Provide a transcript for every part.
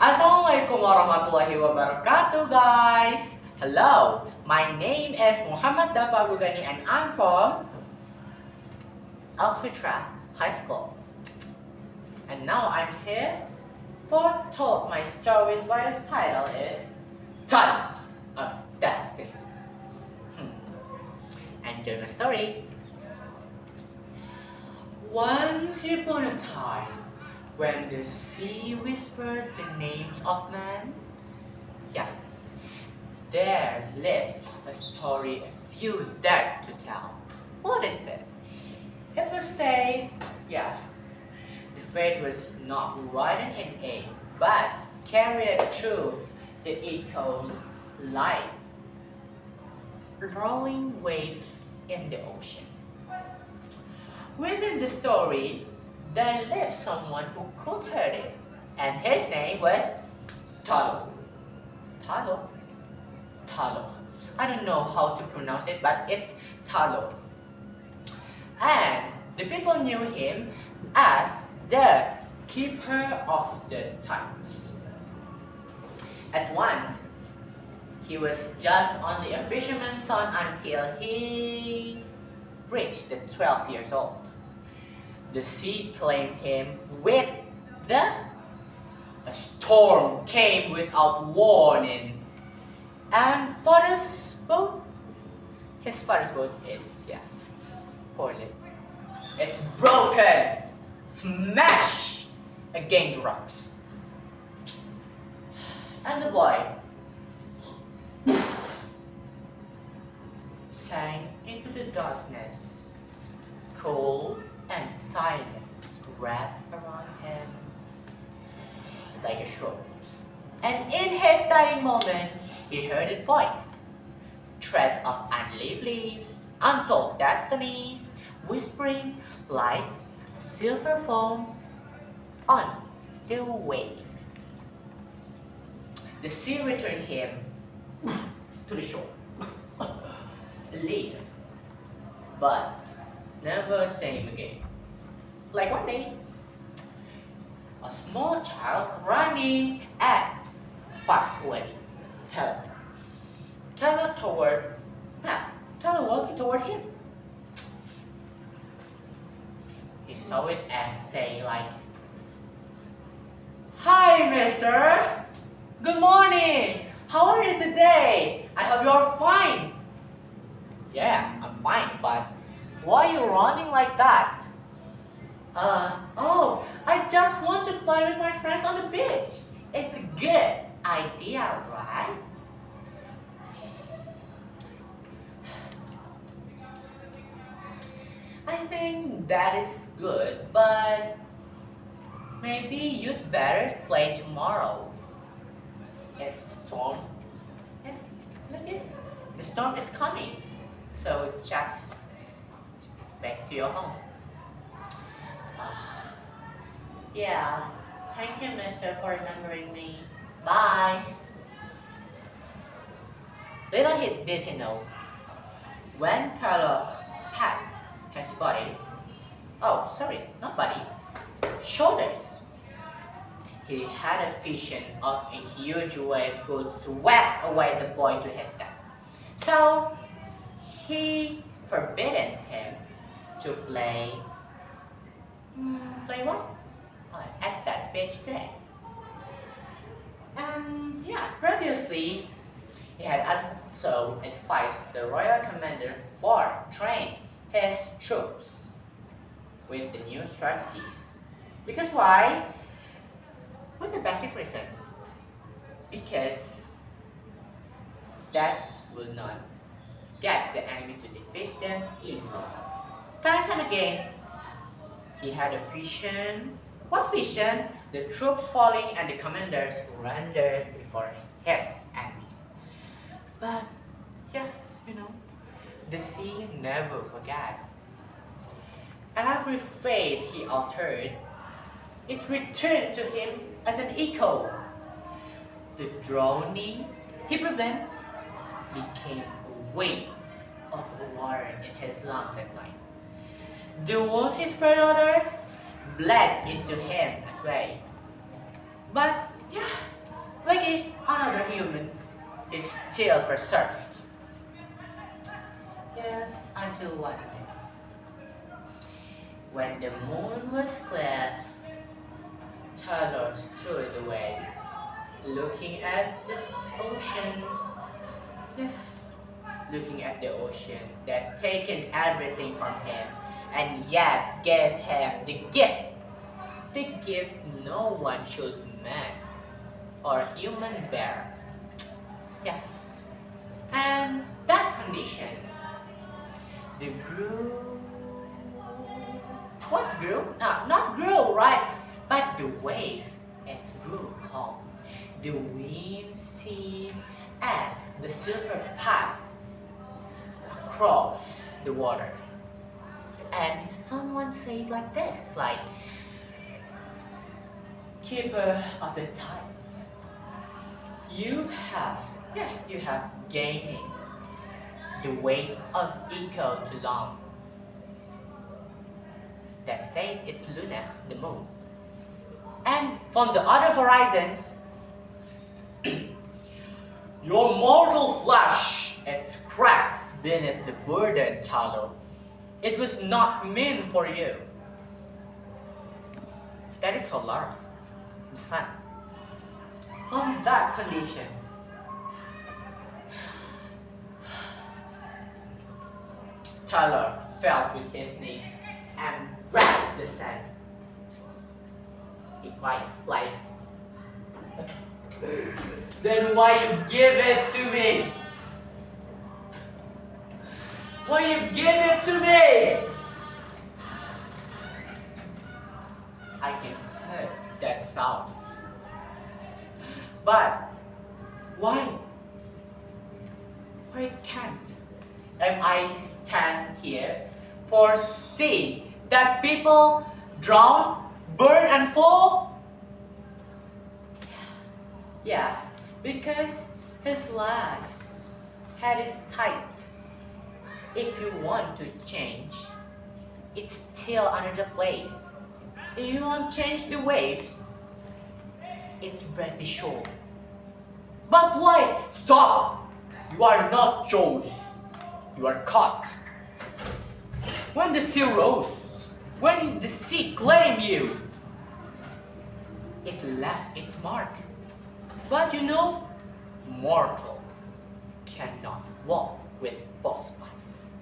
Assalamualaikum warahmatullahi wabarakatuh, guys. Hello, my name is Muhammad Daffa and I'm from Alfitra High School. And now I'm here for told my stories by the title is Talents of Destiny. Enjoy my story. Once upon a time, when the sea whispered the names of men, there lives a story a few dared to tell. What is it? It was said, the fate was not written in ink, but carried through the echoes like rolling waves in the ocean. Within the story, there lived someone who could hear it, and his name was Talo. Talo? Talo. I don't know how to pronounce it, but it's Talo. And the people knew him as the keeper of the tides. At once, he was just only a fisherman's son until he reached the 12 years old. The sea claimed him with a storm came without warning. And his father's boat is, poorly. It's broken, smashed against rocks. And the boy sank into the darkness. Cold and silence wrapped around him like a shroud. And in his dying moment, he heard a voice. Threads of unlived leaves, untold destinies, whispering like silver foam on the waves. The sea returned him to the shore. Leave, but never same again. Like one day, a small child running and passed away. Teller walking toward him. He saw it and say like, "Hi, mister. Good morning. How are you today? I hope you're fine." "Yeah, I'm fine, but why are you running like that?" I just want to play with my friends on the beach. It's a good idea, right? I think that is good, but maybe you'd better play tomorrow. It's storm. Yeah, look it. The storm is coming. So just back to your home. Yeah, thank you, mister, for remembering me. Bye. Little did he know, when Tyler had his body, not body, shoulders, he had a vision of a huge wave could sweep away the boy to his death. So he forbidden him to play what? At that beach day. Previously, he had also advised the royal commander for train his troops with the new strategies. Because why? With the basic reason. Because that will not get the enemy to defeat them easily. Times and again, he had a vision. What vision? The troops falling and the commanders surrendered before his enemies. But yes, the sea never forgot. Every fate he altered, it returned to him as an echo. The drowning he prevented became waves of water in his lungs at night. The wounds he spread out bled into him as well. But is still preserved. Yes, until one day, when the moon was clear, Taylor stood away, looking at the ocean. Yeah, looking at the ocean that taken everything from him and yet gave him the gift no one should man or human bear. Yes, and that condition, the grew, what grew? No, not grew, right? But the wave is grew calm. The wind ceased and the silver path across the water. And someone said like this, like, keeper of the tides, you have gained the weight of echo too long. That said, it's Luna, the moon. And from the other horizons, your mortal flesh, its cracks beneath the burden, Talo. It was not meant for you. That is solar, the sun. From that condition, Tyler fell with his knees and grabbed the sand. He cries like, then why you give it to me? Why you give it to me? I can hear that sound. But why? Why can't? Am I stand here for see that people drown, burn and fall? Yeah, because his life had its tight. If you want to change, it's still another place. If you want to change the waves, it's break the shore. But why? Stop! You are not chose. You are caught. When the sea rose, when the sea claimed you, it left its mark. But you know, mortal cannot walk with both minds.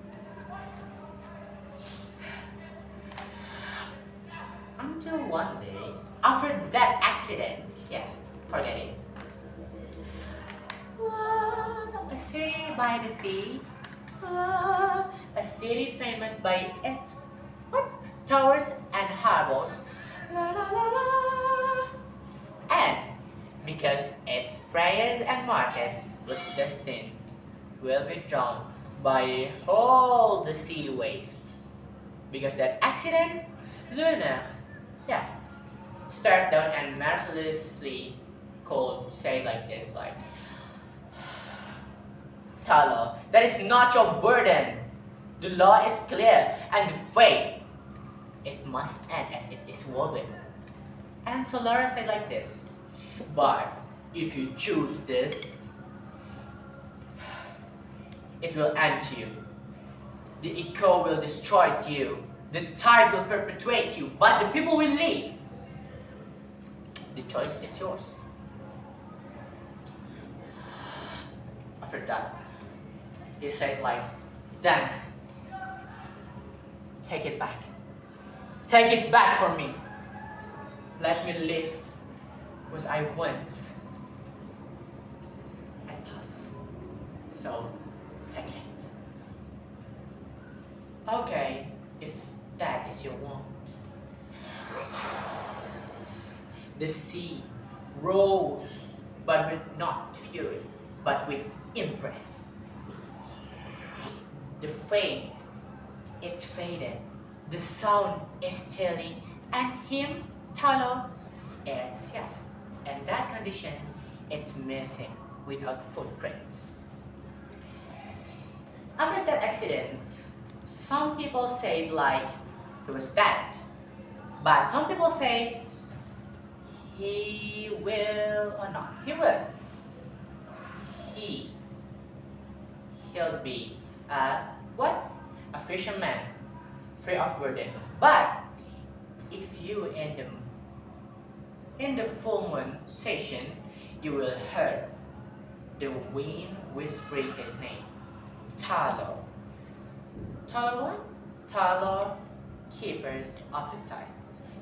Until one day, after that accident, forget it. A city by the sea, a city famous by its towers and harbors, and because its prayers and markets was destined will be drowned by all the sea waves. Because that accident, Luna, stared down and mercilessly cold, say like this, like, Talo, that is not your burden. The law is clear, and the fate, it must end as it is woven. And Solara said like this, but if you choose this, it will end you. The echo will destroy you. The tide will perpetuate you, but the people will live. The choice is yours. After that, he said like, then, take it back. Take it back from me. Let me live as I want and pass. So, take it. Okay, if that is your want. The sea rose, but with not fury, but with impress. The fame, it's faded. The sound is steady, and him, Talo, it's yes. And that condition, it's missing without footprints. After that accident, some people say like he was dead, but some people say he will or not. He will. he'll be a what? A fisherman, free of burden. But if you in the full moon session, you will hear the wind whispering his name, Talo. Talo what? Talo, keepers of the tide.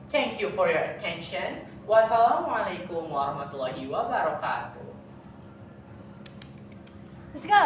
Thank you for your attention. Wassalamualaikum warahmatullahi wabarakatuh. Let's go.